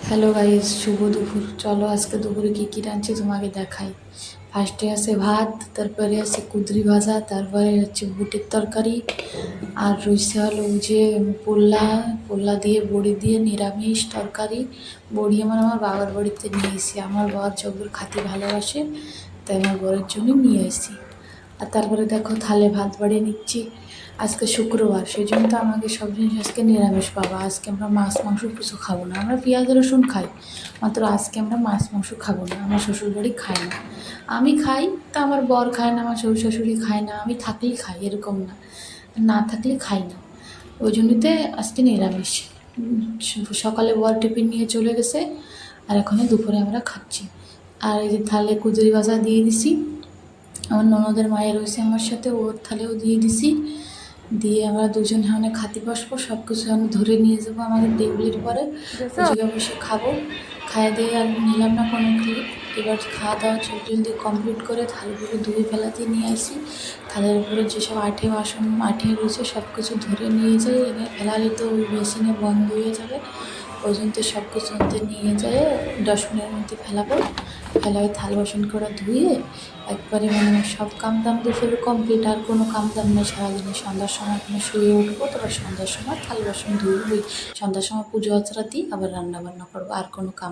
Hello guys, শুভ দুপুর। চলো আজকে দুপুরে কী কী রাঁধছি তোমাকে দেখাই। ফার্স্টে আছে ভাত, তারপরে আছে কুঁদরি ভাজা, তারপরে হচ্ছে বুটের তরকারি, আর রয়েছে হলো যে পোল্লা পোল্লা দিয়ে বড়ি দিয়ে নিরামিষ তরকারি। বড়ি আমার বাবার বাড়িতে নিয়ে এসেছি। আমার বর যখন খাতে ভালোবাসে, তাই আমার বরের জন্য নিয়ে এসেছি। আর তারপরে দেখো থালে ভাত বাড়িয়ে নিচ্ছি। আজকে শুক্রবার, সেই জন্য তো আমাকে সব জিনিস আজকে নিরামিষ পাবা। আজকে আমরা মাছ মাংস কিছু খাবো না। আমরা পেঁয়াজ রসুন খাই, মাত্র আজকে আমরা মাছ মাংস খাবো না। আমার শ্বশুরবাড়ি খায় না, আমি খাই, তা আমার বর খায় না, আমার শ্বশুর শাশুড়ি খায় না। আমি থাকলেই খাই, এরকম না, না থাকলে খাই না। ওই জন্যতে আজকে নিরামিষ। সকালে বর টিফিন নিয়ে চলে গেছে, আর এখন দুপুরে আমরা খাচ্ছি। আর এই যে থালে কুঁদরি ভাজা দিয়ে দিছি। আমার ননদের মায়ের রয়েছে আমার সাথে, ওর থালেও দিয়ে দিছি। দিয়ে আমরা দুজন এখানে খাতে বসবো, সব কিছু আমি ধরে নিয়ে যাবো আমাদের টেবিলের পরে। ওই জায়গায় বসে খাবো। খাইয়ে দিয়ে আর নিলাম না কোনো ক্লিপ। এবার খাওয়া দাওয়া জলদি কমপ্লিট করে থালগুলো ধুয়ে ফেলাতে নিয়ে আসি। থালের উপরে যেসব আঠে বাসন আঠে রয়েছে সব কিছু ধরে নিয়ে যাই। এনে ফেলালে তো ওই বেসিনে বন্ধ হয়ে যাবে। ওই জন্য তো সব কিছু নিয়ে যেয়ে ডাস্টবিনের মধ্যে ফেলাবো। ফেলায় থাল বাসন করে ধুয়ে একবারে সব কাম দাম দুপুরে কমপ্লিট। আর কোনো কাম দাম নেই সারাদিনে। সন্ধ্যার সময় এখানে শুয়ে উঠবো, তারপর সন্ধ্যার সময় থাল বাসন ধুয়ে সন্ধ্যার সময় পুজো আচরা দিই, আবার রান্না বান্না করবো। আর কোনো কাম